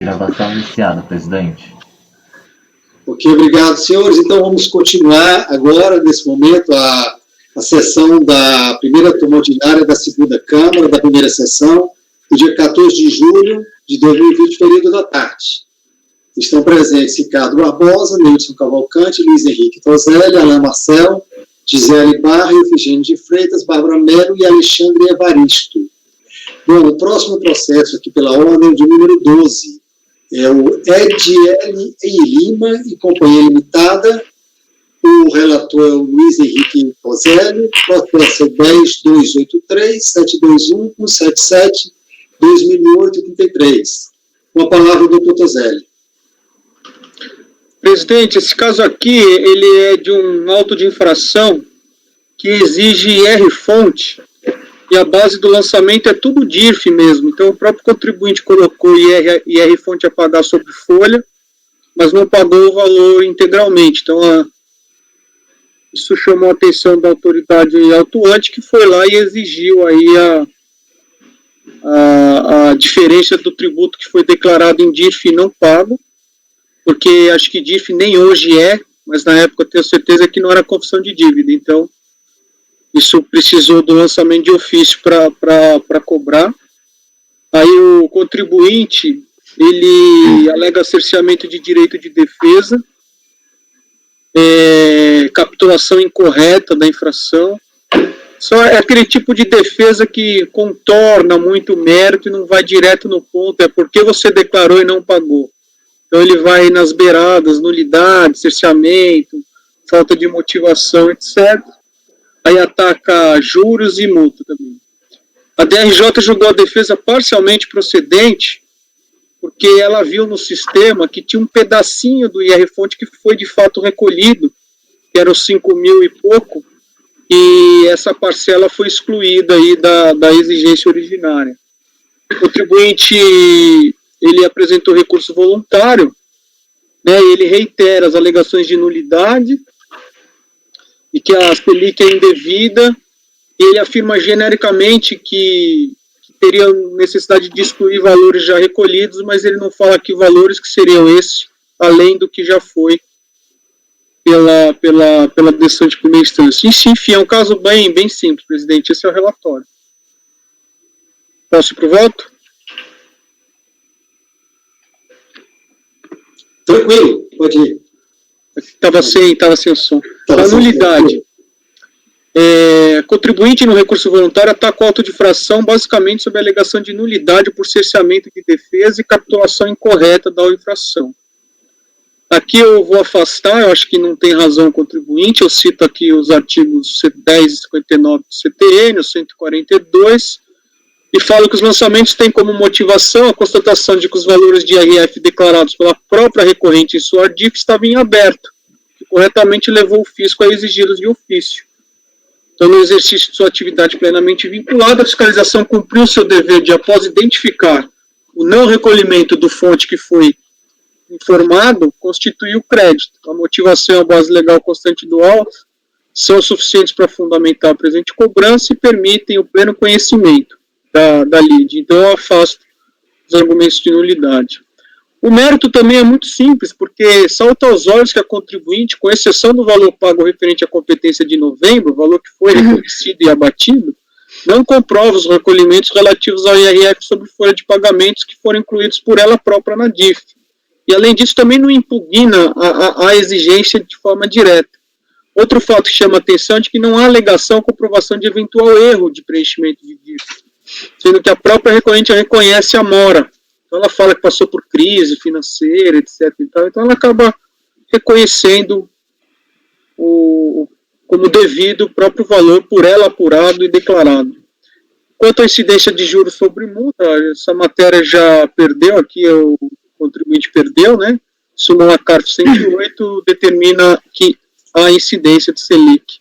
Gravação iniciada, presidente. Ok, obrigado, senhores. Então, vamos continuar agora, nesse momento, a sessão da primeira turma ordinária da segunda Câmara, da primeira sessão, do dia 14 de julho de 2020, período da tarde. Estão presentes Ricardo Barbosa, Neilson Cavalcante, Luiz Henrique Tozelli, Alain Marcel, Gisele Barra, Efigênio de Freitas, Bárbara Melo e Alexandre Evaristo. Bom, o próximo processo aqui pela ordem de número 12 é o Ediel Lima e Companhia Limitada. O relator é o Luiz Henrique Tozelli, processo 10.283-721-177-2008-33. Com a palavra do doutor Tozelli. Presidente, esse caso aqui, ele é de um auto de infração que exige IR-fonte, e a base do lançamento é tudo DIRF mesmo. Então, o próprio contribuinte colocou IR-fonte a pagar sobre folha, mas não pagou o valor integralmente. Então, isso chamou a atenção da autoridade autuante, que foi lá e exigiu aí a diferença do tributo que foi declarado em DIRF e não pago, porque acho que DIRF nem hoje é, mas na época eu tenho certeza que não era confissão de dívida. Então, isso precisou do lançamento de ofício para cobrar. Aí o contribuinte, ele alega cerceamento de direito de defesa, capitulação incorreta da infração. Só é aquele tipo de defesa que contorna muito o mérito e não vai direto no ponto, é porque você declarou e não pagou. Então ele vai nas beiradas, nulidade, cerceamento, falta de motivação, etc. Aí ataca juros e multa também. A DRJ julgou a defesa parcialmente procedente, porque ela viu no sistema que tinha um pedacinho do IR-fonte que foi de fato recolhido, que era os 5 mil e pouco, e essa parcela foi excluída aí da exigência originária. O contribuinte, ele apresentou recurso voluntário, né, ele reitera as alegações de nulidade, e que a Selic é indevida, e ele afirma genericamente que teria necessidade de excluir valores já recolhidos, mas ele não fala que valores que seriam esses, além do que já foi pela decisão de primeira instância. Enfim, é um caso bem simples, presidente. Esse é o relatório. Posso ir para o voto? Tranquilo, pode ir. Estava sem o som. A nulidade. Contribuinte no recurso voluntário atacou auto de infração basicamente sob a alegação de nulidade por cerceamento de defesa e capitulação incorreta da infração. Aqui eu vou afastar, eu acho que não tem razão o contribuinte, eu cito aqui os artigos 10 e 59 do CTN, o 142, e falo que os lançamentos têm como motivação a constatação de que os valores de IRF declarados pela própria recorrente em sua DIF estavam em aberto, que corretamente levou o fisco a exigi-los de ofício. Então, no exercício de sua atividade plenamente vinculada, a fiscalização cumpriu seu dever de, após identificar o não recolhimento do fonte que foi informado, constituir o crédito. A motivação e a base legal constante do auto são suficientes para fundamentar a presente cobrança e permitem o pleno conhecimento da lide. Então, eu afasto os argumentos de nulidade. O mérito também é muito simples, porque salta aos olhos que a contribuinte, com exceção do valor pago referente à competência de novembro, o valor que foi reconhecido e abatido, não comprova os recolhimentos relativos ao IRF sobre folha de pagamentos que foram incluídos por ela própria na DIF. E, além disso, também não impugna a exigência de forma direta. Outro fato que chama a atenção é de que não há alegação ou comprovação de eventual erro de preenchimento de DIF, sendo que a própria recorrente reconhece a mora. Então ela fala que passou por crise financeira, etc. Então ela acaba reconhecendo como devido o próprio valor por ela apurado e declarado. Quanto à incidência de juros sobre multa, essa matéria já perdeu, aqui o contribuinte perdeu, né? Súmula CARF 108 determina que há incidência de Selic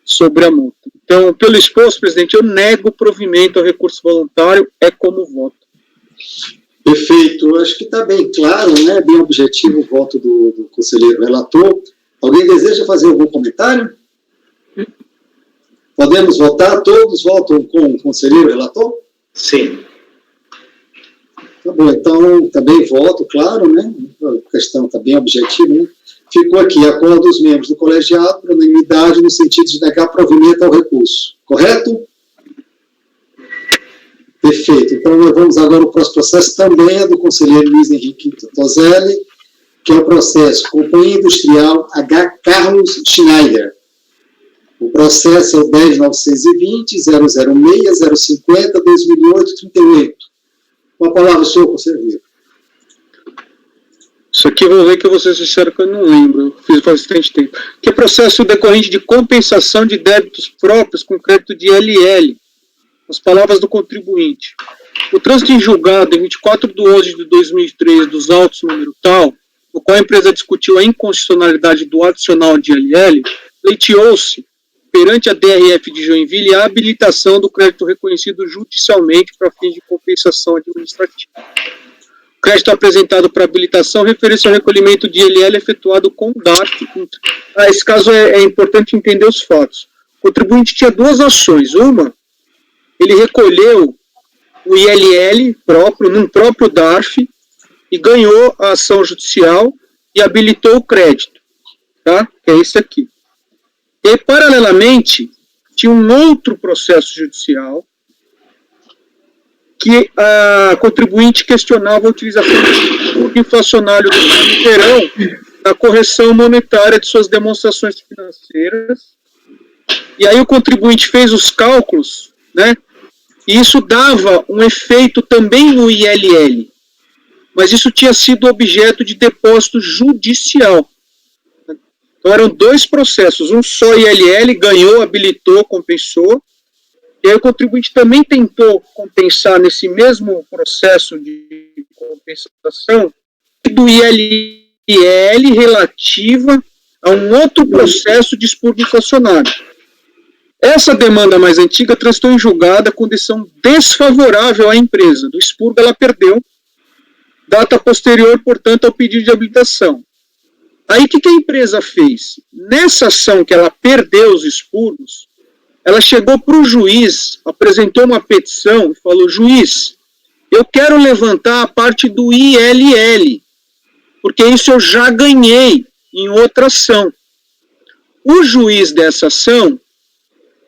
sobre a multa. Então, pelo exposto, presidente, eu nego o provimento ao recurso voluntário, é como voto. Perfeito. Acho que está bem claro, né? Bem objetivo o voto do conselheiro relator. Alguém deseja fazer algum comentário? Podemos votar? Todos votam com o conselheiro relator? Sim. Tá bom, então também voto, claro, né? A questão está bem objetiva, né? Ficou aqui, acordo dos membros do colegiado por unanimidade no sentido de negar provimento ao recurso. Correto? Perfeito. Então, nós vamos agora ao próximo processo, também é do conselheiro Luiz Henrique Tozelli, que é o processo Companhia Industrial H. Carlos Schneider. O processo é o 10.920.006.050.2008.38. Com a palavra, senhor conselheiro. Isso aqui eu vou ver que eu vou ser sincero que eu não lembro, eu fiz bastante tempo. Que é processo decorrente de compensação de débitos próprios com crédito de ILL. As palavras do contribuinte. O trânsito em julgado em 24/11/2003 dos autos número tal, no qual a empresa discutiu a inconstitucionalidade do adicional de ILL, pleiteou-se perante a DRF de Joinville a habilitação do crédito reconhecido judicialmente para fins de compensação administrativa. O crédito apresentado para habilitação refere-se ao recolhimento de ILL efetuado com o DARF. Esse caso é importante entender os fatos. O contribuinte tinha duas ações. Uma, ele recolheu o ILL próprio, num próprio DARF, e ganhou a ação judicial e habilitou o crédito, tá? Que é esse aqui. E, paralelamente, tinha um outro processo judicial que a contribuinte questionava a utilização do inflacionário do plano verão na correção monetária de suas demonstrações financeiras. E aí o contribuinte fez os cálculos, né? E isso dava um efeito também no ILL, mas isso tinha sido objeto de depósito judicial. Então eram dois processos, um só ILL, ganhou, habilitou, compensou, e aí o contribuinte também tentou compensar nesse mesmo processo de compensação do ILL relativa a um outro processo de expurgo inflacionário. Essa demanda mais antiga transitou em julgada com decisão desfavorável à empresa. Do expurgo ela perdeu, data posterior, portanto, ao pedido de habilitação. Aí o que a empresa fez? Nessa ação que ela perdeu os expurgos, ela chegou para o juiz, apresentou uma petição e falou: juiz, eu quero levantar a parte do ILL, porque isso eu já ganhei em outra ação. O juiz dessa ação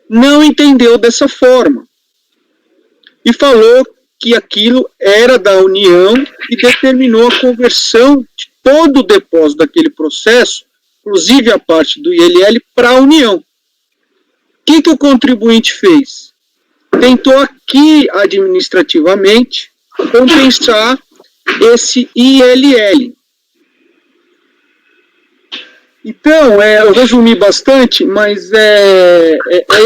não entendeu dessa forma e falou que aquilo era da União e determinou a conversão de todo o depósito daquele processo, inclusive a parte do ILL, para a União. O que o contribuinte fez? Tentou aqui, administrativamente, compensar esse ILL. Então, eu resumi bastante, mas é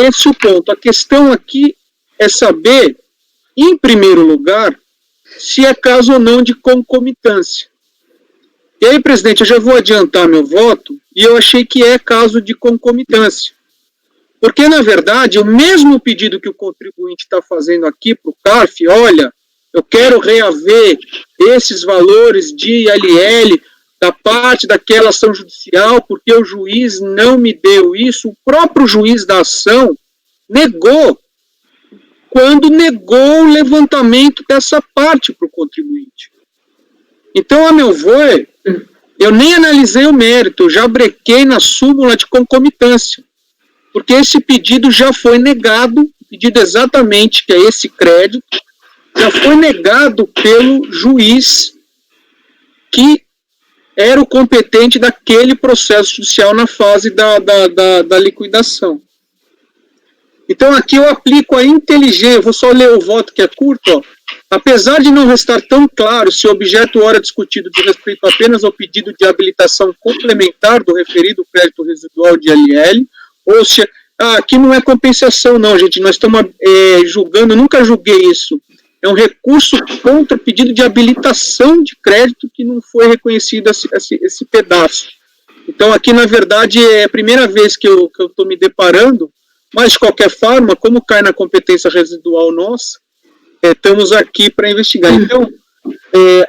esse o ponto. A questão aqui é saber, em primeiro lugar, se é caso ou não de concomitância. E aí, presidente, eu já vou adiantar meu voto, e eu achei que é caso de concomitância. Porque, na verdade, o mesmo pedido que o contribuinte está fazendo aqui para o CARF, olha, eu quero reaver esses valores de ILL da parte daquela ação judicial, porque o juiz não me deu isso, o próprio juiz da ação negou, quando negou o levantamento dessa parte para o contribuinte. Então, a meu ver, eu nem analisei o mérito, eu já brequei na súmula de concomitância, porque esse pedido já foi negado, pedido exatamente, que é esse crédito, já foi negado pelo juiz que era o competente daquele processo judicial na fase da liquidação. Então, aqui eu aplico a inteligência, eu vou só ler o voto que é curto, ó. Apesar de não restar tão claro se o objeto ora discutido diz respeito apenas ao pedido de habilitação complementar do referido crédito residual de ILL, ou se... aqui não é compensação não, gente, nós estamos julgando, eu nunca julguei isso. É um recurso contra pedido de habilitação de crédito que não foi reconhecido esse pedaço. Então, aqui, na verdade, é a primeira vez que eu estou me deparando, mas, de qualquer forma, como cai na competência residual nossa, estamos aqui para investigar. Então,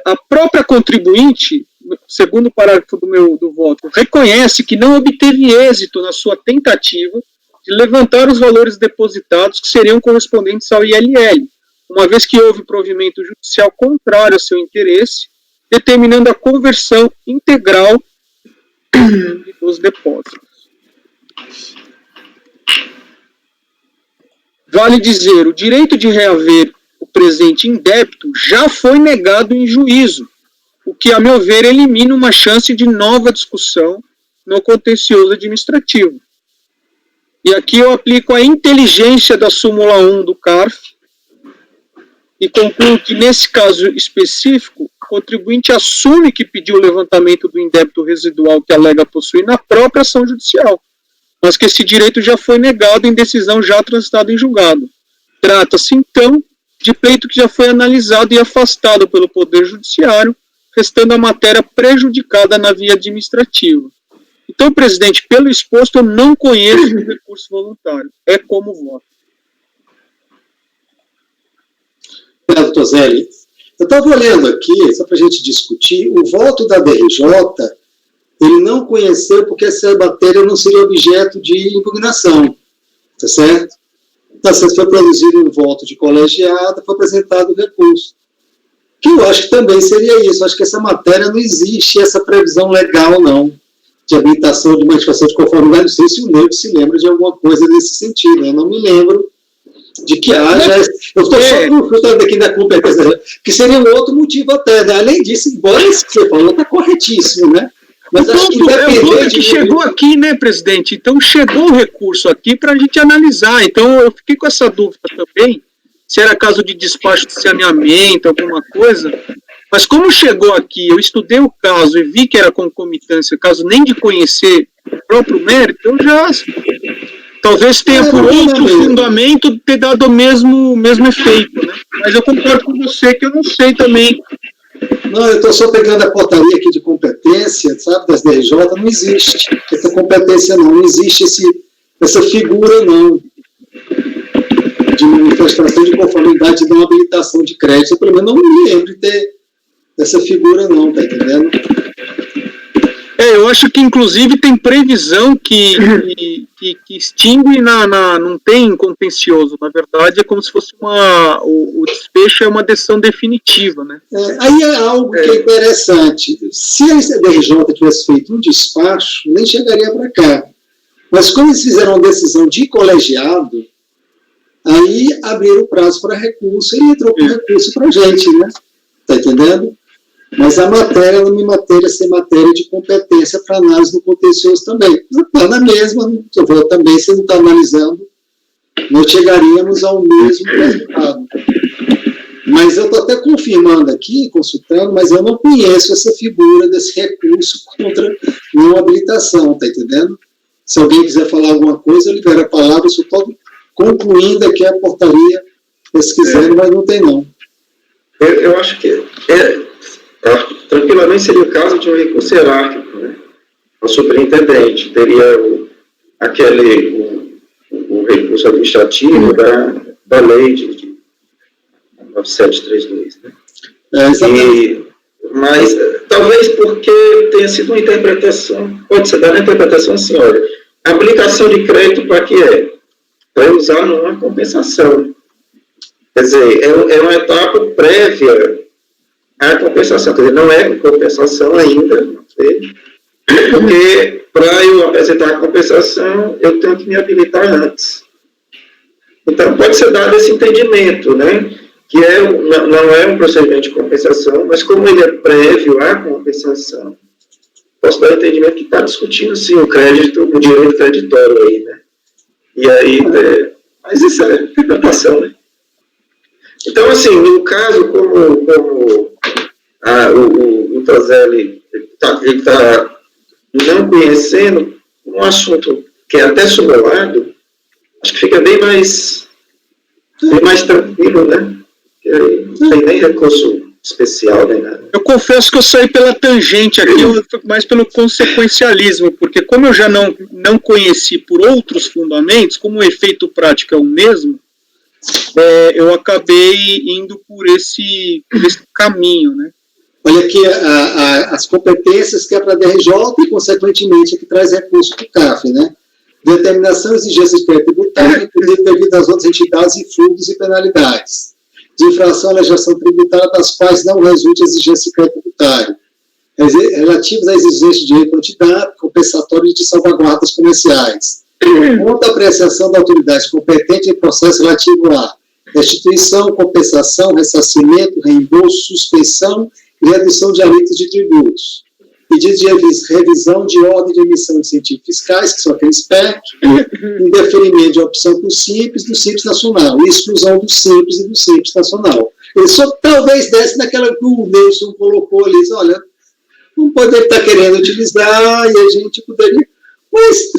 a própria contribuinte, segundo o parágrafo do voto, reconhece que não obteve êxito na sua tentativa de levantar os valores depositados que seriam correspondentes ao ILL. uma vez que houve provimento judicial contrário ao seu interesse, determinando a conversão integral dos depósitos. Vale dizer, o direito de reaver o presente em débito já foi negado em juízo, o que, a meu ver, elimina uma chance de nova discussão no contencioso administrativo. E aqui eu aplico a inteligência da súmula 1 do CARF e concluo que, nesse caso específico, o contribuinte assume que pediu o levantamento do indébito residual que alega possuir na própria ação judicial, mas que esse direito já foi negado em decisão já transitada em julgado. Trata-se, então, de pleito que já foi analisado e afastado pelo Poder Judiciário, restando a matéria prejudicada na via administrativa. Então, presidente, pelo exposto, eu não conheço o recurso voluntário. É como voto. Obrigado, Toselli. Eu estava olhando aqui, só para a gente discutir, o voto da DRJ, ele não conheceu porque essa matéria não seria objeto de impugnação, tá certo? Então, se foi produzido um voto de colegiado, foi apresentado o recurso. Que eu acho que também seria isso. Eu acho que essa matéria não existe, essa previsão legal, não, de habilitação de manifestação de conformidade. Não sei se o Neto se lembra de alguma coisa nesse sentido. Eu não me lembro de que haja. Eu estou só confrontando aqui da competência, que seria um outro motivo até. Né? Além disso, embora isso que você falou está corretíssimo, né? Mas acho que independente... chegou aqui, né, presidente? Então, chegou o recurso aqui para a gente analisar. Então, eu fiquei com essa dúvida também, se era caso de despacho de saneamento, alguma coisa, mas como chegou aqui, eu estudei o caso e vi que era concomitância, caso nem de conhecer o próprio mérito, eu já talvez tenha por outro fundamento ter dado o mesmo efeito, né? Mas eu concordo com você que eu não sei também. Não, eu estou só pegando a portaria aqui de competência, sabe, das DRJ, não existe essa competência não existe essa figura não, de manifestação de conformidade de não habilitação de crédito. Eu, pelo menos, não me lembro de ter essa figura, não, tá entendendo? Eu acho que, inclusive, tem previsão que extingue não tem contencioso. Na verdade, é como se fosse o desfecho é uma decisão definitiva, né? Aí é algo que é interessante. Se a DRJ tivesse feito um despacho, nem chegaria para cá. Mas como eles fizeram uma decisão de colegiado, aí abriram o prazo para recurso e entrou com recurso para a gente, né? Está entendendo? Mas a matéria não me matéria ser matéria de competência para análise do contencioso também. Está na mesma, eu vou também, se não está analisando, nós chegaríamos ao mesmo resultado. Mas eu estou até confirmando aqui, consultando, mas eu não conheço essa figura desse recurso contra não habilitação, está entendendo? Se alguém quiser falar alguma coisa, eu libero a palavra, eu só estou concluindo aqui a portaria, pesquisando, mas não tem não. Eu acho que tranquilamente seria o caso de um recurso hierárquico, né? O superintendente teria o recurso administrativo da lei de 9732, né? Mas talvez porque tenha sido uma interpretação, pode ser dada a interpretação assim, olha, a aplicação de crédito para que é? Para usar numa compensação. Quer dizer, é uma etapa prévia à compensação. Quer dizer, não é compensação ainda, porque para eu apresentar a compensação, eu tenho que me habilitar antes. Então, pode ser dado esse entendimento, né? Que não é um procedimento de compensação, mas como ele é prévio à compensação, posso dar o entendimento que está discutindo, sim, o direito creditório aí, né? E aí, mas isso é interpretação, né? Então, assim, no caso, como o Toselli está não conhecendo um assunto que é até simulado, acho que fica bem mais tranquilo, né? Não tem nem recurso especial, nem nada. Eu confesso que eu saí pela tangente aqui, mais pelo consequencialismo, porque como eu já não conheci por outros fundamentos, como o efeito prático é o mesmo, eu acabei indo por esse caminho, né? Olha aqui as competências que é para a DRJ e, consequentemente, que traz recurso para o CAF, né? Determinação e exigência de crédito tributário, inclusive devido às outras entidades e fundos e penalidades. de infração à legislação tributária das quais não resulte exigência de crédito tributário, relativas à exigência de direito antidário, compensatório e de salvaguardas comerciais. Quanto à apreciação da autoridade competente em processo relativo a restituição, compensação, ressarcimento, reembolso, suspensão e redução de alíquotas de tributos. Pedido de revisão de ordem de emissão de incentivos fiscais, que são aqueles PEC, indeferimento de opção do Simples Nacional, e exclusão do Simples e do Simples Nacional. Ele só talvez desse naquela que o Nelson colocou ali, olha, não poderia estar querendo utilizar, e a gente poderia... Mas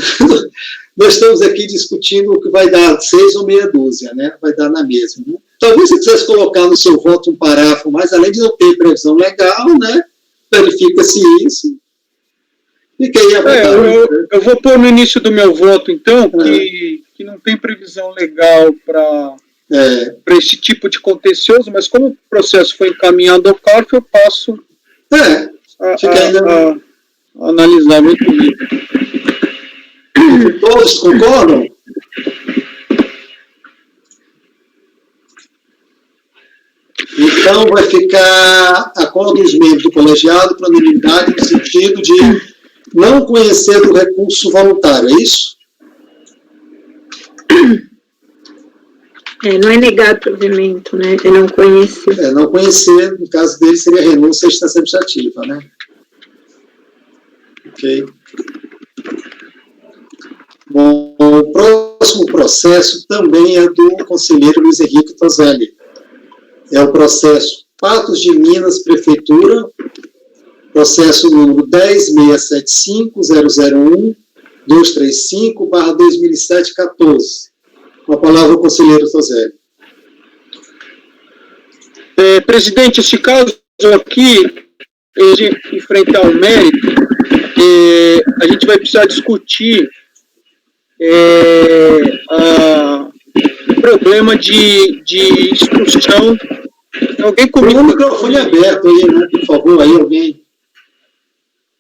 nós estamos aqui discutindo o que vai dar 6 ou meia dúzia, né? Vai dar na mesma. Né? Talvez você quisesse colocar no seu voto um parágrafo, mas além de não ter previsão legal, né? Verifica-se isso. Fica aí a vontade. Eu vou pôr no início do meu voto, então, que não tem previsão legal para esse tipo de contencioso, mas como o processo foi encaminhado ao CARF, eu passo a analisar muito bem. Todos concordam? Então, vai ficar acordo dos membros do colegiado para unanimidade no sentido de não conhecer o recurso voluntário, é isso? Não é negar provimento, né? É não conhecer. Não conhecer, no caso dele, seria renúncia à instância administrativa, né? Ok. Bom, o próximo processo também é do conselheiro Luiz Henrique Toselli. É o processo Patos de Minas, Prefeitura, processo número 1067001-235/2007-14. Com a palavra o conselheiro Toselli. Presidente, esse caso aqui, de enfrentar o mérito, a gente vai precisar discutir o problema de expulsão. Alguém comigo? O microfone aberto aí, né? Por favor, aí alguém.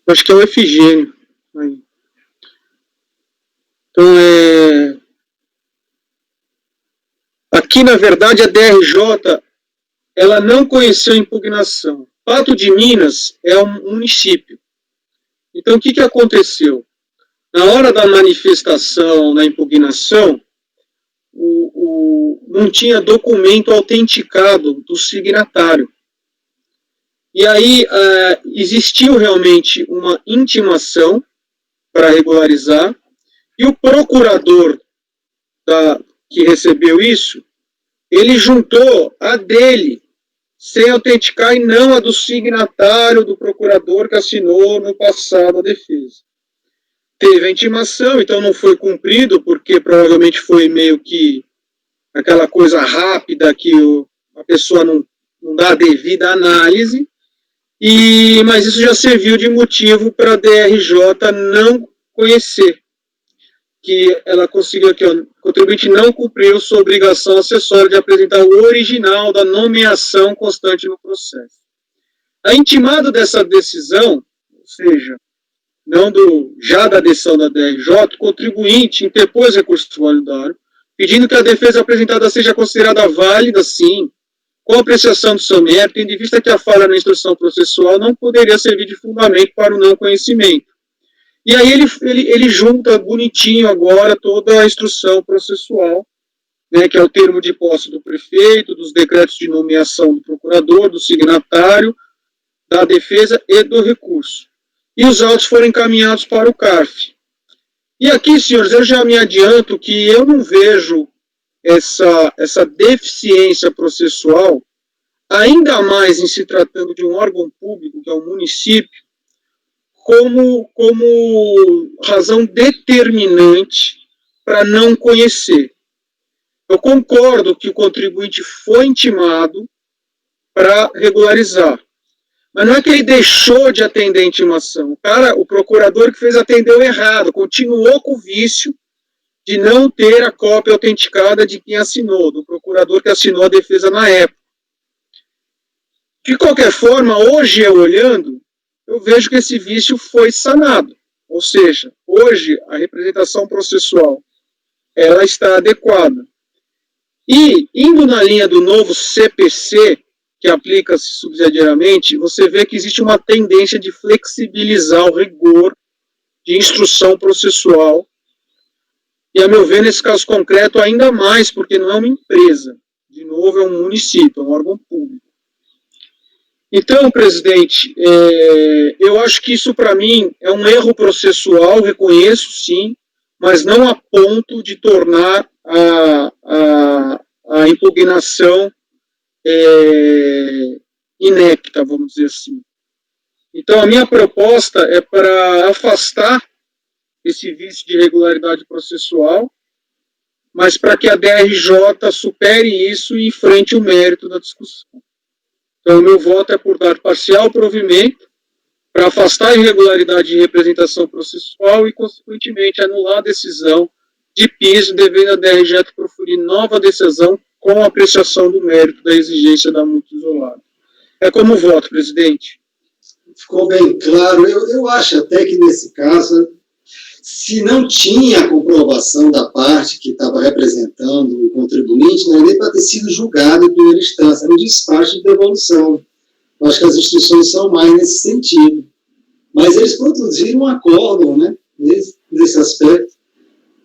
Acho que é o Efigênio. Aí. Então, aqui, na verdade, a DRJ, ela não conheceu a impugnação. Pato de Minas é um município. Então, o que aconteceu? Na hora da manifestação, na impugnação, não tinha documento autenticado do signatário. E aí existiu realmente uma intimação para regularizar, e o procurador que recebeu isso, ele juntou a dele, sem autenticar, e não a do signatário do procurador que assinou no passado a defesa. Teve a intimação, então não foi cumprido, porque provavelmente foi meio que aquela coisa rápida que a pessoa não dá a devida análise, mas isso já serviu de motivo para a DRJ não conhecer, que ela conseguiu que o contribuinte não cumpriu sua obrigação acessória de apresentar o original da nomeação constante no processo. A intimado dessa decisão, ou seja, não já da decisão da DRJ, o contribuinte interpôs recurso validário, pedindo que a defesa apresentada seja considerada válida, sim, com apreciação do seu mérito, tendo em vista que a falha na instrução processual não poderia servir de fundamento para o não conhecimento. E aí ele junta bonitinho agora toda a instrução processual, né, que é o termo de posse do prefeito, dos decretos de nomeação do procurador, do signatário, da defesa e do recurso. E os autos foram encaminhados para o CARF. E aqui, senhores, eu já me adianto que eu não vejo essa deficiência processual, ainda mais em se tratando de um órgão público, que é o município, como razão determinante para não conhecer. Eu concordo que o contribuinte foi intimado para regularizar, mas não é que ele deixou de atender a intimação. O procurador que fez atendeu errado, continuou com o vício de não ter a cópia autenticada de quem assinou, do procurador que assinou a defesa na época. De qualquer forma, hoje eu olhando, eu vejo que esse vício foi sanado. Ou seja, hoje a representação processual ela está adequada. E, indo na linha do novo CPC, que aplica-se subsidiariamente, você vê que existe uma tendência de flexibilizar o rigor de instrução processual, e, a meu ver, nesse caso concreto, ainda mais, porque não é uma empresa, de novo, é um município, é um órgão público. Então, presidente, eu acho que isso, para mim, é um erro processual, reconheço, sim, mas não a ponto de tornar a impugnação inepta, vamos dizer assim. Então, a minha proposta é para afastar esse vício de irregularidade processual, mas para que a DRJ supere isso e enfrente o mérito da discussão. Então, o meu voto é por dar parcial provimento para afastar a irregularidade de representação processual e, consequentemente, anular a decisão de piso, devendo a DRJ proferir nova decisão com apreciação do mérito da exigência da multa isolada. É como voto, presidente. Ficou bem claro. Eu acho até que, nesse caso, se não tinha a comprovação da parte que estava representando o contribuinte, não é nem para ter sido julgado em primeira instância, era um despacho de devolução. Eu acho que as instruções são mais nesse sentido. Mas eles produziram um acórdão, né, nesse aspecto.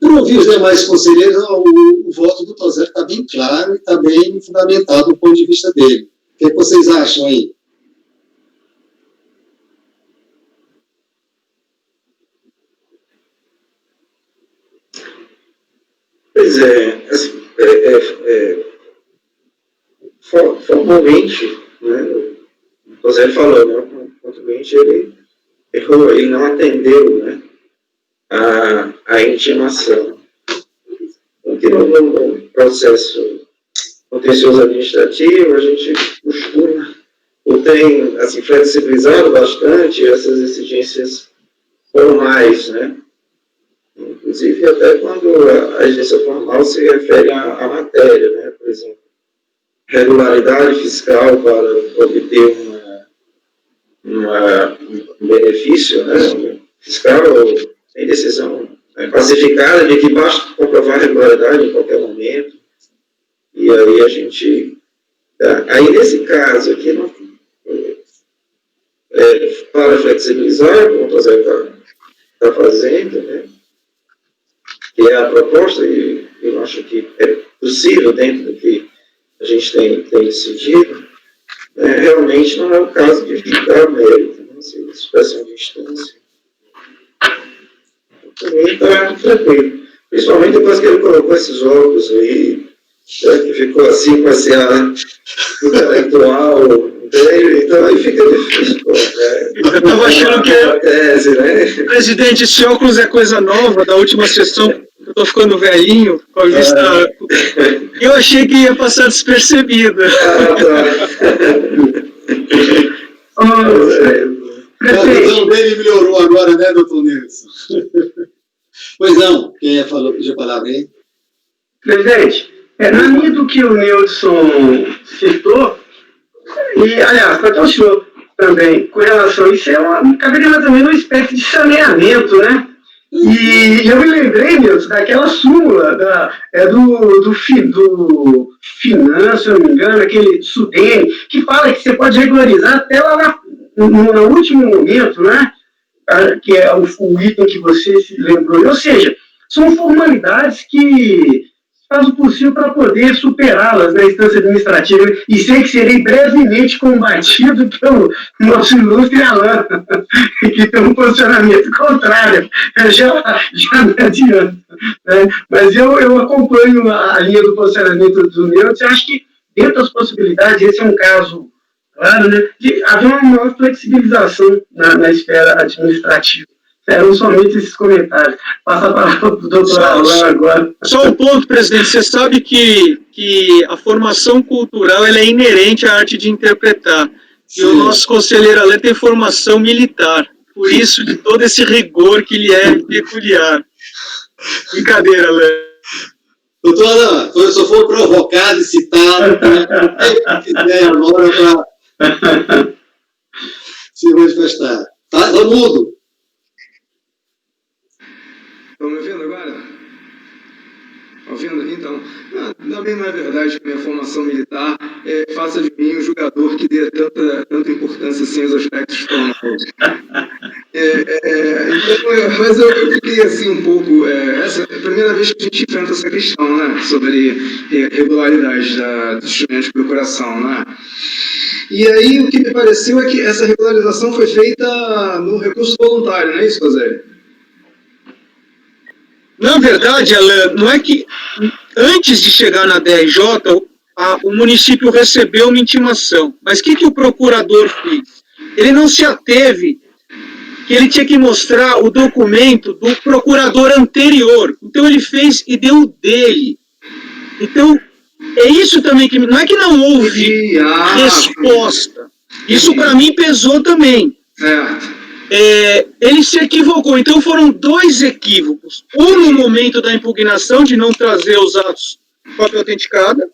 Para ouvir os demais conselheiros, o voto do Tosé está bem claro e está bem fundamentado do ponto de vista dele. O que vocês acham aí? Pois formalmente, né, o José falou, né, o contribuinte ele errou, ele não atendeu, né, a intimação. Porque no processo contencioso administrativo, a gente costuma, ou tem, assim, flexibilizado bastante essas exigências formais, né? Inclusive, até quando a exigência formal se refere à matéria, né? Por exemplo, regularidade fiscal para obter um benefício, né? Fiscal, tem decisão pacificada de que basta comprovar regularidade em qualquer momento. E aí a gente... Aí, nesse caso aqui, não, para flexibilizar, como o José está fazendo, né? Que é a proposta, e eu acho que é possível dentro do que a gente tem decidido, realmente não é o caso de julgar mérito, né? Se expressão de instância. Para mim está tranquilo. Principalmente depois que ele colocou esses óculos aí, que ficou assim com esse ar intelectual, entende? Então aí fica difícil. Eu estava achando que tese, né? Presidente, esse óculos é coisa nova, da última sessão, eu estou ficando velhinho, com a vista... Eu achei que ia passar despercebido. A visão dele melhorou agora, né, doutor Nelson? Pois não, quem pediu a palavra aí? Presidente, na linha do que o Nilson citou, e, aliás, para o senhor também, com relação a isso, caberia também uma espécie de saneamento, né? E eu me lembrei, Nilson, daquela súmula do Finan, se eu não me engano, aquele Sudene, que fala que você pode regularizar até lá no último momento, né? Que é o item que você se lembrou. Ou seja, são formalidades que faz o possível para poder superá-las na instância administrativa, e sei que serei brevemente combatido pelo nosso ilustre Alain, que tem um posicionamento contrário, já me adianto. Né? Mas eu acompanho a linha do posicionamento do Neutra, e acho que, dentro das possibilidades, esse é um caso, claro, né, de haver uma maior flexibilização na esfera administrativa. Eram somente esses comentários. Passa a palavra para o doutor Alain agora. Só um ponto, presidente. Você sabe que a formação cultural ela é inerente à arte de interpretar. Sim. E o nosso conselheiro Alain tem formação militar. Por isso, de todo esse rigor que lhe é peculiar. Brincadeira, Alain. Doutor Alain, eu só for provocado e citado, né? Quiser agora para se manifestar. Tá mudo. Estão me ouvindo agora? ouvindo? Então, também não é verdade que minha formação militar faça de mim um jogador que dê tanta importância assim aos aspectos formais. Mas eu fiquei assim um pouco. Essa é a primeira vez que a gente enfrenta essa questão, né? Sobre regularidade dos instrumentos de procuração, né? E aí o que me pareceu é que essa regularização foi feita no recurso voluntário, não é isso, Rosélio? Na verdade, Alan, não é que antes de chegar na DRJ, o município recebeu uma intimação. Mas o que o procurador fez? Ele não se ateve que ele tinha que mostrar o documento do procurador anterior. Então ele fez e deu o dele. Então, é isso também que... Não é que não houve resposta. Isso para mim pesou também. Certo. Ele se equivocou. Então foram dois equívocos. Um no momento da impugnação, de não trazer os atos de cópia autenticada.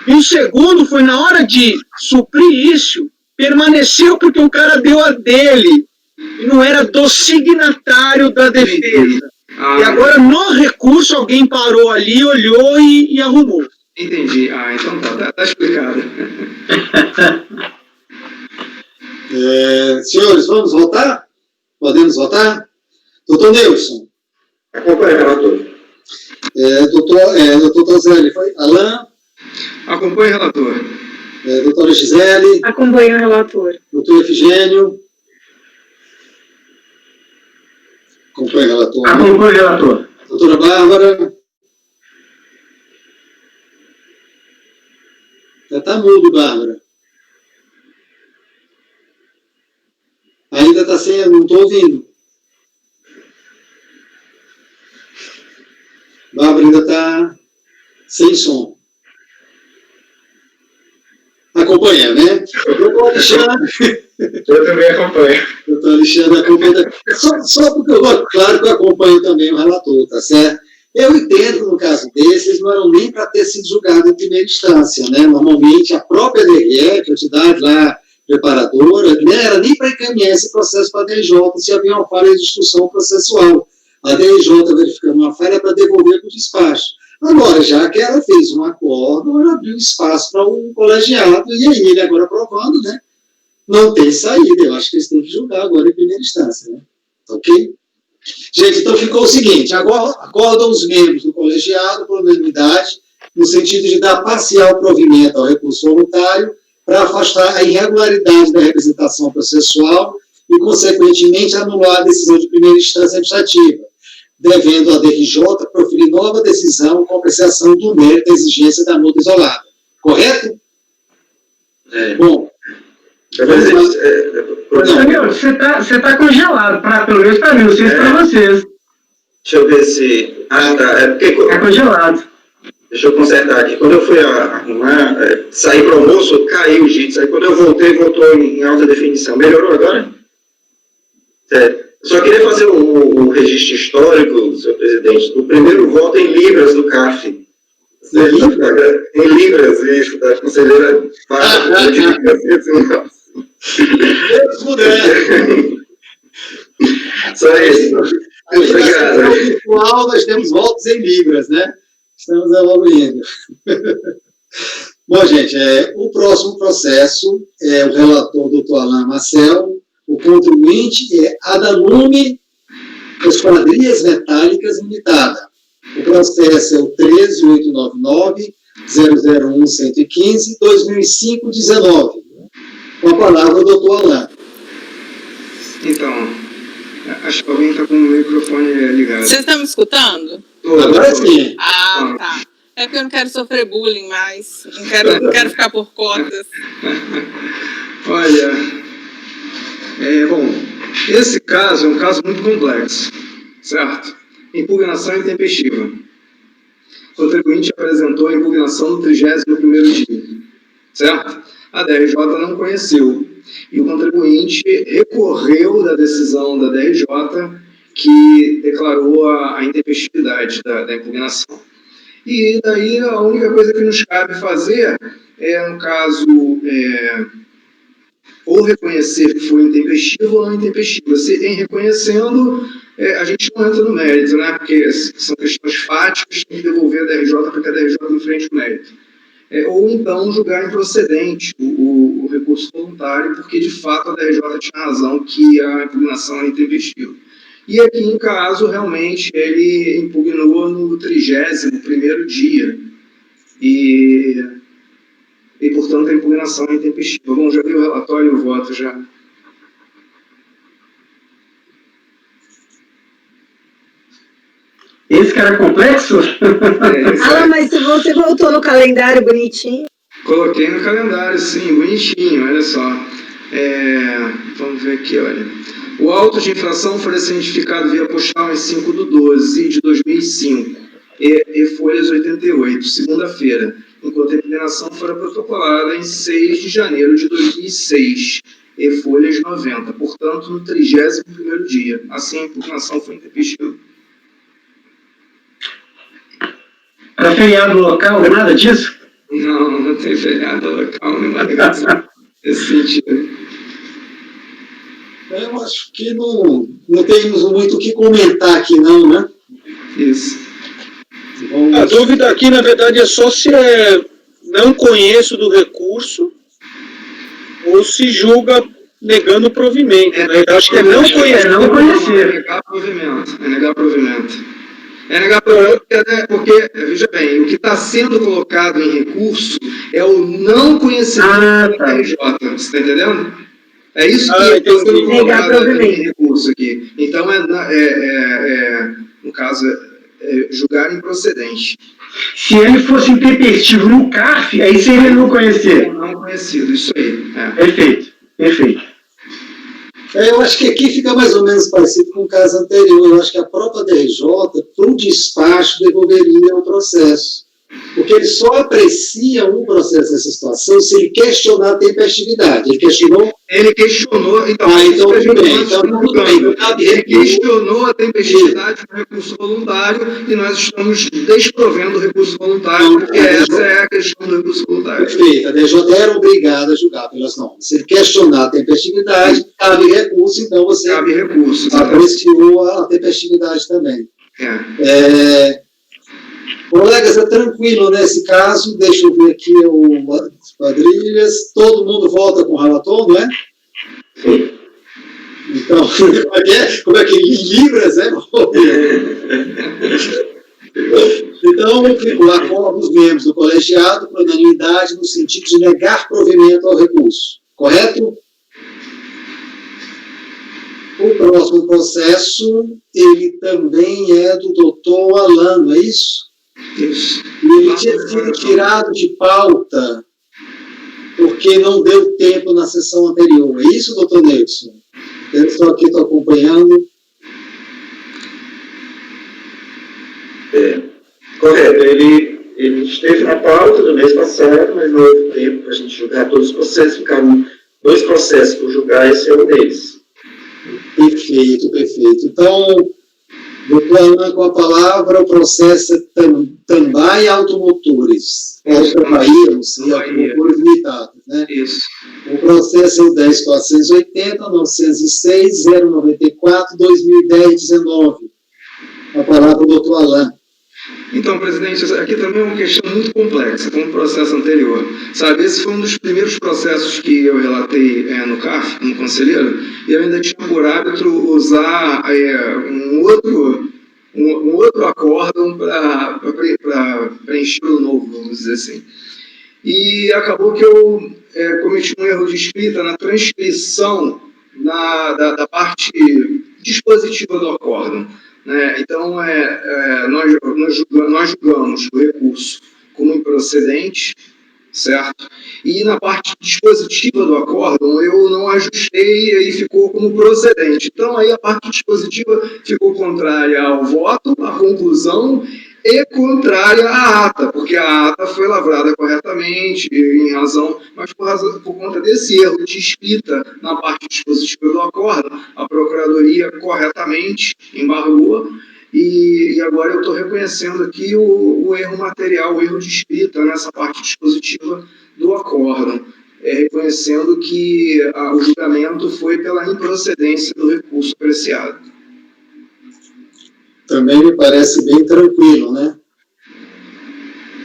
E o segundo foi na hora de suprir isso, permaneceu porque o cara deu a dele. E não era do signatário da defesa. E agora, no recurso, alguém parou ali, olhou e arrumou. Entendi. Então tá explicado. Senhores, vamos votar? Podemos votar? Doutor Nilson. Acompanhe, relator. Doutor Tozelli, foi? Alain? Acompanhe, relator. Doutora Gisele? Acompanho o relator. Doutor Efigênio? Acompanhe o relator. Acompanho o relator. Doutora Bárbara? Já está mudo, Bárbara. Ainda está sem... Não estou ouvindo. Bárbara ainda está sem som. Acompanha, né? Doutor Alexandre. Eu também acompanho. Doutor Alexandre acompanha. Só porque eu gosto, claro que eu acompanho também o relator, tá certo? Eu entendo que no caso desses não eram nem para ter sido julgado em primeira instância, né? Normalmente a própria DRE, que é a entidade lá preparadora, não era nem para encaminhar esse processo para a DRJ se havia uma falha de instrução processual. A DRJ verificando uma falha para devolver para o despacho. Agora, já que ela fez um acordo, ela abriu espaço para um colegiado, e aí ele agora aprovando, né? Não tem saída. Eu acho que eles têm que julgar agora em primeira instância, né? Ok? Gente, então ficou o seguinte: agora acordam os membros do colegiado por unanimidade, no sentido de dar parcial provimento ao recurso voluntário para afastar a irregularidade da representação processual e, consequentemente, anular a decisão de primeira instância administrativa, devendo a DRJ proferir nova decisão com apreciação do mérito da exigência da multa isolada. Correto? Bom. Daniel, você tá congelado, pelo menos para mim, não sei se para vocês. Deixa eu ver se... É congelado. Deixa eu consertar aqui. Quando eu fui arrumar, sair para o almoço, caiu o Jitsi. Aí quando eu voltei, voltou em alta definição. Melhorou agora? Certo. Só queria fazer o registro histórico, senhor presidente, do primeiro voto em libras do CAF. Em libras, isso, da conselheira Fábio. Deus puder. Só isso. Obrigado. No virtual, nós temos votos em libras, né? Estamos evoluindo. Bom, gente, o próximo processo é o relator doutor Alain Marcel, o contribuinte é Adalume Esquadrias Metálicas Limitada. O processo é o 139900115-2005-19. Com a palavra o doutor Alain. Então, acho que alguém está com o microfone ligado. Vocês estão me escutando? Agora sim. Tá. É porque eu não quero sofrer bullying mais. Não quero ficar por cotas. Olha, bom, esse caso é um caso muito complexo, certo? Impugnação intempestiva. O contribuinte apresentou a impugnação no 31º dia, certo? A DRJ não conheceu. E o contribuinte recorreu da decisão da DRJ que declarou a intempestividade da impugnação. E daí a única coisa que nos cabe fazer é, no caso, ou reconhecer que foi intempestivo ou não intempestivo. Se em reconhecendo, a gente não entra no mérito, né? Porque são questões fáticas, tem que devolver a DRJ para que a DRJ enfrente o mérito. Ou então julgar improcedente o recurso voluntário, porque de fato a DRJ tinha razão que a impugnação era intempestiva. E aqui, em caso, realmente, ele impugnou no 31º dia. E, portanto, a impugnação é intempestiva. Bom, já vi o relatório e o voto já. Esse cara complexo? Mas se você voltou no calendário bonitinho. Coloquei no calendário, sim, bonitinho, olha só. Vamos ver aqui, olha. O auto de infração foi cientificado via postal em 5/12 de 2005 e folhas 88, segunda-feira, enquanto a impugnação fora protocolada em 6 de janeiro de 2006 e folhas 90, portanto, no 31º dia. Assim, a impugnação foi intempestiva. Para feriado local, não é nada disso? Não, não tem feriado local, nem nada nesse sentido. Eu acho que não temos muito o que comentar aqui, não, né? Isso. A dúvida aqui, na verdade, é só se não conheço do recurso ou se julga negando o provimento. Né? Eu acho que é não conhecer. Não conhecer. É negar provimento. É negar provimento. É negar provimento porque, veja bem, o que está sendo colocado em recurso é o não conhecimento da RJ. Você está entendendo? É isso que está sendo colocado em recurso aqui. Então, no caso, julgar improcedente. Se ele fosse intempestivo no CARF, aí seria não conhecer. Não conhecido, isso aí. Perfeito, perfeito. Eu acho que aqui fica mais ou menos parecido com o caso anterior. Eu acho que a própria DRJ, para o despacho, devolveria o processo. Porque ele só aprecia um processo nessa situação se ele questionar a tempestividade. Ele questionou? Ele questionou, então tudo bem. Então, tudo bem. Ele questionou a tempestividade do recurso voluntário e nós estamos desprovendo o recurso voluntário, porque essa é a questão do recurso voluntário. Perfeito. A DRJ era obrigada a julgar pelas normas. Se ele questionar a tempestividade, cabe recurso, então você apreciou a tempestividade também. Colegas, é tranquilo nesse caso, deixa eu ver aqui as quadrilhas, todo mundo volta com o relator, não é? Sim. Então, como é que em Libras, né? Então, o acordo dos membros do colegiado por unanimidade no sentido de negar provimento ao recurso, correto? O próximo processo, ele também é do doutor Alan, não é isso? Isso. Ele tinha sido tirado de pauta porque não deu tempo na sessão anterior. É isso, doutor Nelson? Eu estou aqui, estou acompanhando. Correto. Ele esteve na pauta do mês passado, mas não houve tempo para a gente julgar todos os processos. Ficaram 2 processos por julgar, esse é um deles. Perfeito, perfeito. Então, doutor Alan, com a palavra, o processo é Tambai Automotores. Outra Bahia, não sei, automotores limitados, né? Isso. O processo é o 10.480, 906, 094, 2010, 19. A palavra do doutor Alan. Então, presidente, aqui também é uma questão muito complexa, como o processo anterior. Sabe, esse foi um dos primeiros processos que eu relatei no CAF, como conselheiro, e eu ainda tinha por hábito usar um outro acórdão para preencher o novo, vamos dizer assim. E acabou que eu cometi um erro de escrita na transcrição da parte dispositiva do acórdão. Né? Então, nós julgamos o recurso como improcedente, certo? E na parte dispositiva do acórdão, eu não ajustei e aí ficou como procedente. Então, aí a parte dispositiva ficou contrária ao voto, à conclusão, e contrária à ata, porque a ata foi lavrada corretamente, mas por conta desse erro de escrita na parte dispositiva do acórdão, a Procuradoria corretamente embargou, e agora eu estou reconhecendo aqui o erro material, o erro de escrita nessa parte dispositiva do acórdão, reconhecendo que o julgamento foi pela improcedência do recurso apreciado. Também me parece bem tranquilo, né?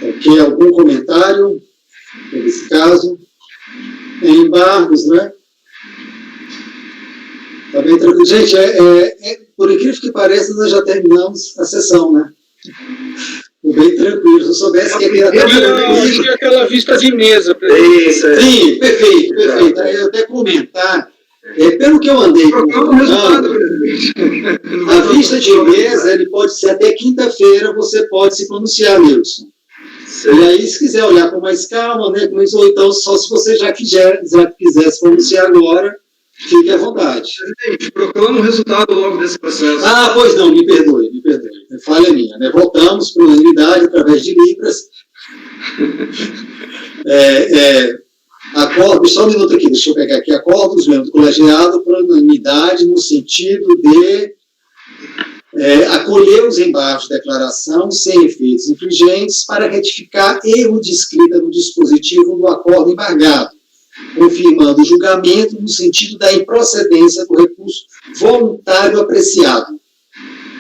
Ok, algum comentário nesse caso? Em embargos, né? Está bem tranquilo. Gente, por incrível que pareça, nós já terminamos a sessão, né? Bem tranquilo. Se eu soubesse que ia até tinha aquela vista de mesa. Isso, é. Sim, perfeito, perfeito. Aí eu até comentar, pelo que eu andei procurando, a vista de mesa, ele pode ser até quinta-feira, você pode se pronunciar, Nilson. E aí, se quiser olhar com mais calma, né, ou então só se você já quiser se pronunciar agora, fique à vontade. Presidente, proclama o resultado logo desse processo. Ah, pois não, me perdoe. Falha minha, né? Voltamos para a unanimidade através de Libras. Acordo, só um minuto aqui, deixa eu pegar aqui. Acordo dos membros do colegiado por unanimidade no sentido de acolher os embargos de declaração sem efeitos infringentes para retificar erro de escrita no dispositivo do acordo embargado, confirmando o julgamento no sentido da improcedência do recurso voluntário apreciado.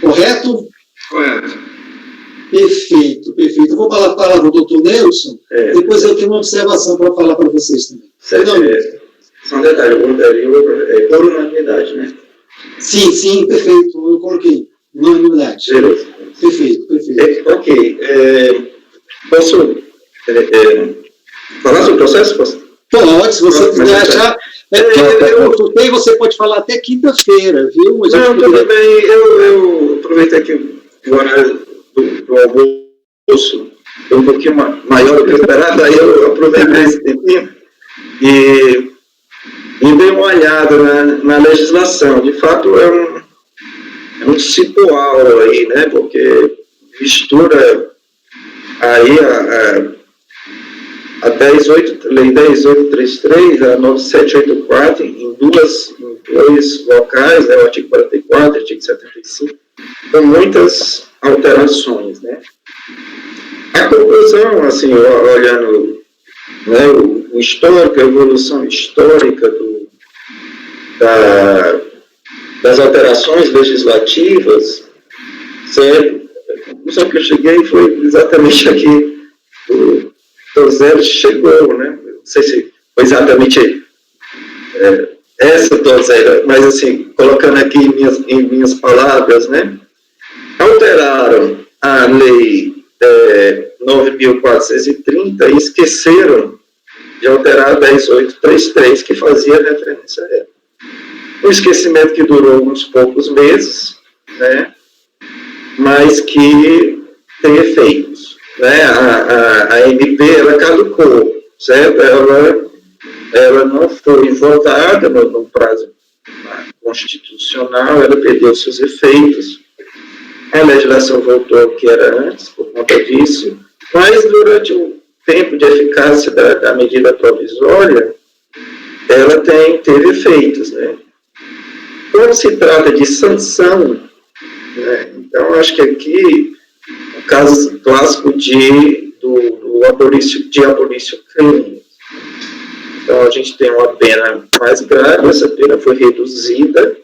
Correto? Correto. Perfeito, perfeito. Eu vou falar a palavra ao doutor Nelson, depois eu tenho uma observação para falar para vocês também. Só um detalhe, eu colocaria por unanimidade, né? Sim, perfeito. Eu coloquei unanimidade. Beleza. Perfeito. Ok. Posso falar sobre o processo? Pode, se você quiser achar. Porque você pode falar até quinta-feira, viu? Não, tudo bem. Eu aproveitei aqui o horário do almoço, foi um pouquinho maior do que eu esperava, aí eu aproveitei esse tempinho e dei uma olhada na legislação. De fato, é um cipoal aí, né? Porque mistura aí a Lei 10.833, a 9784, em dois locais, né, o artigo 44 e o artigo 75, com muitas alterações, né? A conclusão, assim, olhando, né, o histórico, a evolução histórica das alterações legislativas, certo? A conclusão que eu cheguei foi exatamente aqui, o Tosé chegou, né? Não sei se foi exatamente essa Tosé, mas assim, colocando aqui em minhas palavras, né? Alteraram a lei 9.430 e esqueceram de alterar a 10.833, que fazia referência a ela. Um esquecimento que durou uns poucos meses, né? Mas que tem efeitos. Né? A MP, ela caducou, certo? Ela não foi votada no prazo constitucional, ela perdeu seus efeitos. A legislação voltou ao que era antes, por conta disso, mas durante o tempo de eficácia da medida provisória, ela teve efeitos, né? Quando se trata de sanção, né? Então, acho que aqui o caso clássico de abolício crime. Então, a gente tem uma pena mais grave, essa pena foi reduzida.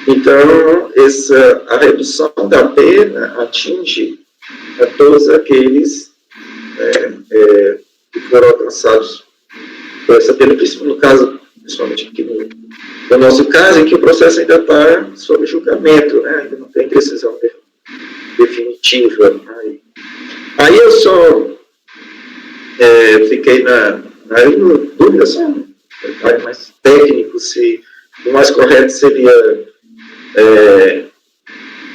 Então, a redução da pena atinge a todos aqueles que foram alcançados por essa pena, principalmente aqui no nosso caso, em que o processo ainda está sob julgamento, né? Ainda não tem decisão definitiva. Aí eu só fiquei na dúvida, só um detalhe mais técnico, se o mais correto seria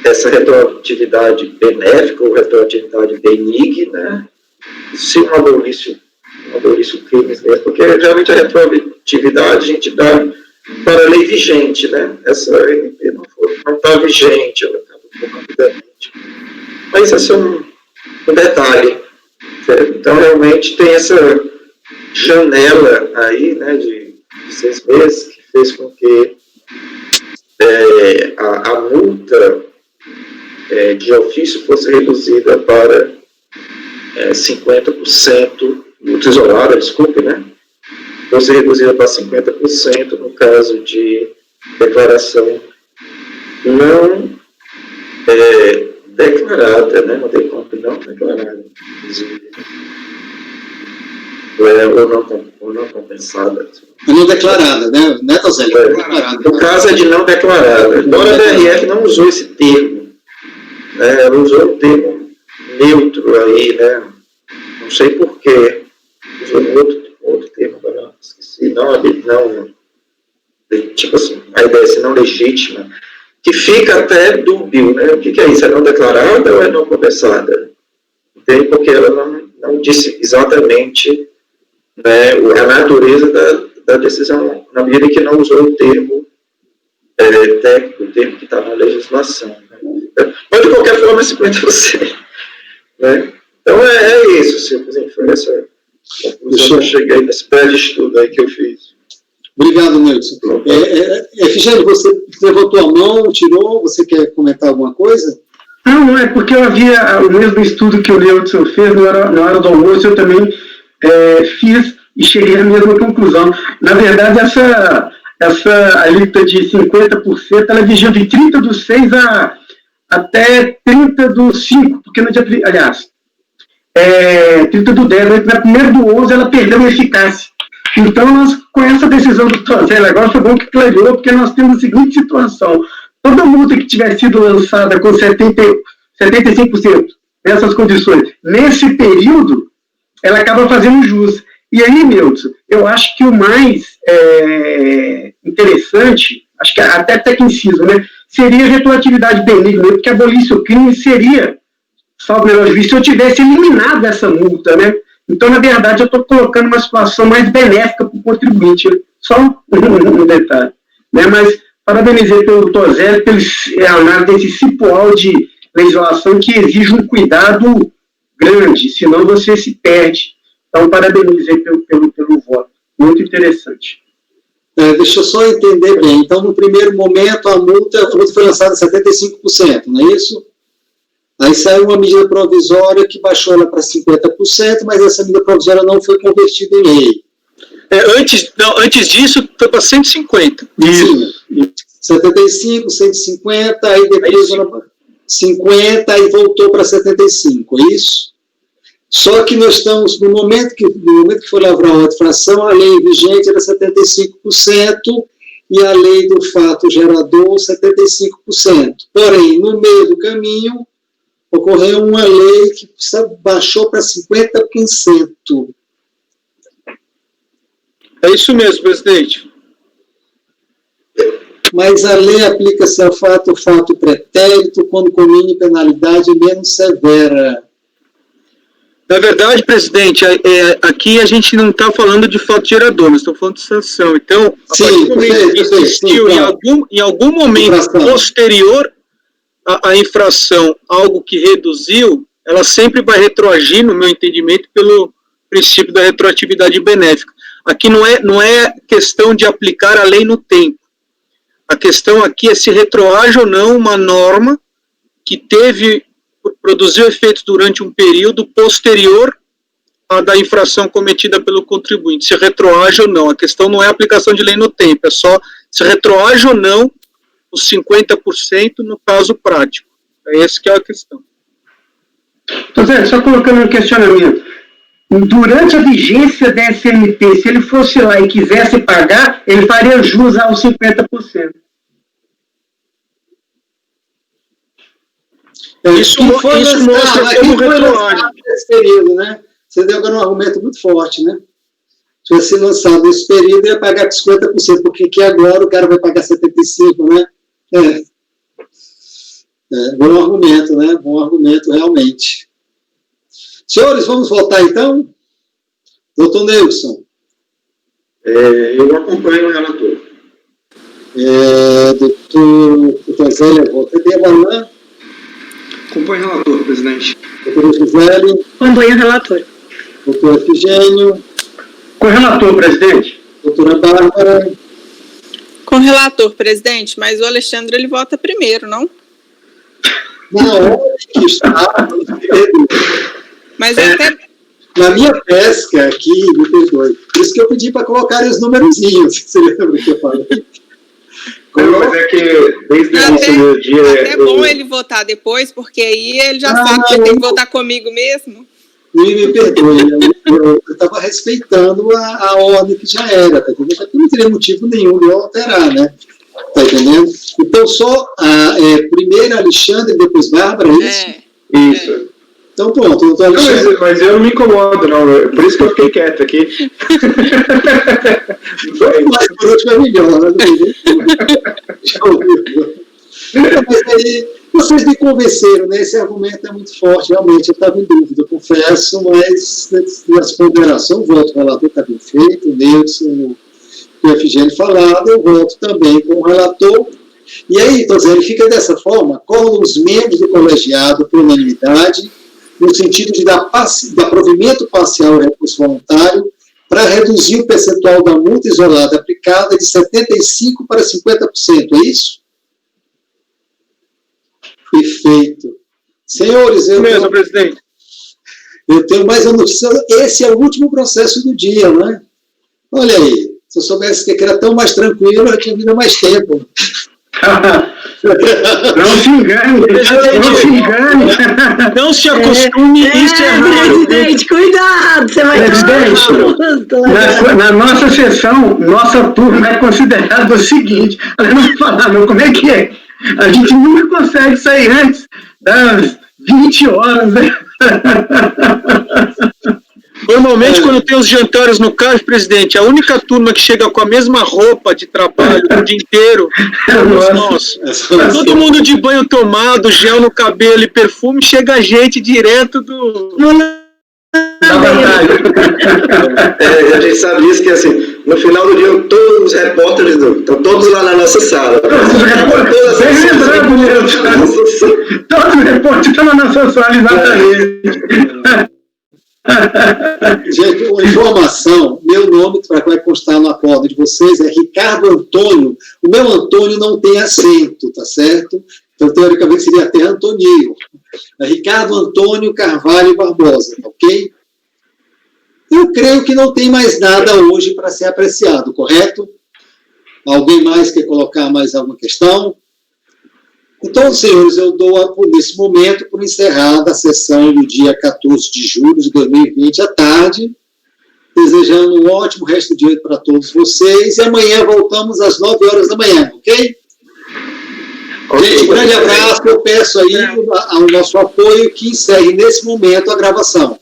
essa retroatividade benéfica ou retroatividade benigna, se um abolício crimes mesmo, porque realmente a retroatividade a gente dá para a lei vigente, né? Essa MP não está vigente, ela acaba um pouco rapidamente. Mas esse é um detalhe. Certo? Então, realmente tem essa janela aí, né, de 6 meses, que fez com que a multa de ofício fosse reduzida para 50%, multa isolada, desculpe, né? Fosse reduzida para 50% no caso de declaração não declarada, né? Uma decompra não declarada. Ou não compensada. Não declarada, né, Tozelli? Declarada. No caso é de não declarada. Embora a DRF não usou esse termo, né? Ela usou um termo neutro aí, né? Não sei porquê. Usou outro termo, agora não esqueci. Não, tipo assim, a ideia é não legítima, que fica até dúbio, né? O que é isso? É não declarada ou é não compensada? Entende? Porque ela não disse exatamente, né, a natureza da decisão, na medida que não usou o termo técnico, o termo que está na legislação. Né? Mas, de qualquer forma, é 50%. Né? Então, é isso, senhor presidente. Foi essa conclusão que eu cheguei nesse pré-estudo aí que eu fiz. Obrigado, Nelson. Efigênio, você levantou a mão, tirou, você quer comentar alguma coisa? Não, é porque eu havia o mesmo estudo que o Nelson fez na hora do almoço, eu também fiz e cheguei à mesma conclusão. Na verdade, essa alíquota de 50%, ela vigia de 30/6 até 30/5, porque no dia, aliás, 30/10, na 1º/11 ela perdeu a eficácia. Então, com essa decisão do Tozelli agora, foi bom que clareou, porque nós temos a seguinte situação: toda multa que tiver sido lançada com 75% nessas condições, nesse período, ela acaba fazendo jus. E aí, Milton, eu acho que o mais interessante, acho que até tecnicismo, né, seria a retroatividade benigna, porque abolisse o crime seria, salvo melhor juízo, se eu tivesse eliminado essa multa, né? Então, na verdade, eu estou colocando uma situação mais benéfica para o contribuinte. Só um detalhe. Né? Mas parabenizei pelo Tozelli, pelo análise desse cipoal de legislação que exige um cuidado grande, senão você se perde. Então, parabenizei pelo voto. Muito interessante. Deixa eu só entender bem. Então, no primeiro momento, a multa foi lançada a 75%, não é isso? Aí saiu uma medida provisória que baixou ela para 50%, mas essa medida provisória não foi convertida em lei. Antes disso, foi para 150. Isso. 75, 150, aí depois 50 e voltou para 75, é isso? Só que nós estamos, no momento que foi lavrada a infração, a lei vigente era 75% e a lei do fato gerador 75%. Porém, no meio do caminho, ocorreu uma lei que baixou para 50%. É isso mesmo, presidente. Mas a lei aplica-se ao fato pretérito quando comine penalidade menos severa. Na verdade, presidente, aqui a gente não está falando de fato gerador, nós estamos falando de sanção. Então, a partir do momento que existiu em algum momento posterior a infração, algo que reduziu, ela sempre vai retroagir, no meu entendimento, pelo princípio da retroatividade benéfica. Aqui não é questão de aplicar a lei no tempo. A questão aqui é se retroage ou não uma norma que produziu efeitos durante um período posterior à da infração cometida pelo contribuinte. Se retroage ou não. A questão não é a aplicação de lei no tempo, é só se retroage ou não os 50% no caso prático. É essa que é a questão. Então, Zé, só colocando um questionamento. Durante a vigência da SMP, se ele fosse lá e quisesse pagar, ele faria jus aos 50%. Isso mostra como retroage. Nesse período, né? Você deu agora um argumento muito forte, né? Se tivesse lançado nesse período, ia pagar com 50%, porque aqui agora o cara vai pagar 75%, né? Bom argumento, né? Bom argumento, realmente. Senhores, vamos votar então? Doutor Nelson. Eu acompanho o relator. Doutor Zélia, vota. Alain. Acompanho o relator, presidente. Doutor Gisele. Acompanho o relator. Doutor Efigênio. Com o relator, presidente. Doutora Bárbara. Com o relator, presidente, mas o Alexandre ele vota primeiro, não? Não, que está. Mas até... Na minha pesca aqui, me perdoe. Por isso que eu pedi para colocar os numerozinhos. Você lembra que eu falei? Mas é que desde o início do dia... É bom ele votar depois, porque aí ele já sabe que tem que votar comigo mesmo. Me perdoe, eu estava respeitando a ordem que já era, tá entendendo? Porque não teria motivo nenhum de eu alterar, né? Tá entendendo? Então, só primeiro Alexandre, depois Bárbara, é isso? Isso. Então, pronto, doutor Alexandre. Não, mas eu não me incomodo, não. Por isso que eu fiquei quieto aqui. Mas por último é melhor, né? Já ouviu. Mas aí, vocês me convenceram, né? Esse argumento é muito forte, realmente, eu estava em dúvida, eu confesso, mas nas ponderações, o voto do relator está bem feito, o Neilson, o Efigênio falado, eu voto também com o relator. E aí, então, ele fica dessa forma, colam os membros do colegiado por unanimidade, no sentido de dar provimento parcial ao recurso voluntário, para reduzir o percentual da multa isolada aplicada de 75% para 50%, é isso? Perfeito. Senhores, presidente. Eu tenho mais uma notícia. Esse é o último processo do dia, né? Olha aí, se eu soubesse que era tão mais tranquilo, eu tinha vindo há mais tempo. Não se engane, não se engane. Não se acostume, isso é raro. Presidente, cuidado, você vai Na nossa sessão, nossa turma é considerada o seguinte, eu não vou falar, não, como é que é? A gente nunca consegue sair antes das 20 horas, né? Normalmente, quando tem os jantares no CARF, presidente, a única turma que chega com a mesma roupa de trabalho o dia inteiro somos nós. Todo mundo de banho tomado, gel no cabelo e perfume, chega a gente direto do... Da batalha. A gente sabe isso, que assim, no final do dia, todos os repórteres estão todos lá na nossa sala. Todos os repórteres estão na nossa sala, exatamente. Gente, uma informação, meu nome, que vai constar no acordo de vocês, é Ricardo Antônio. O meu Antônio não tem acento, tá certo? Então, teoricamente, seria até Antonio. É Ricardo Antônio Carvalho Barbosa, ok? Eu creio que não tem mais nada hoje para ser apreciado, correto? Alguém mais quer colocar mais alguma questão? Então, senhores, eu dou, nesse momento, por encerrada a sessão do dia 14 de julho de 2020, à tarde, desejando um ótimo resto de dia para todos vocês, e amanhã voltamos às 9 horas da manhã, ok? Gente, um grande abraço, eu peço aí ao nosso apoio que encerre nesse momento a gravação.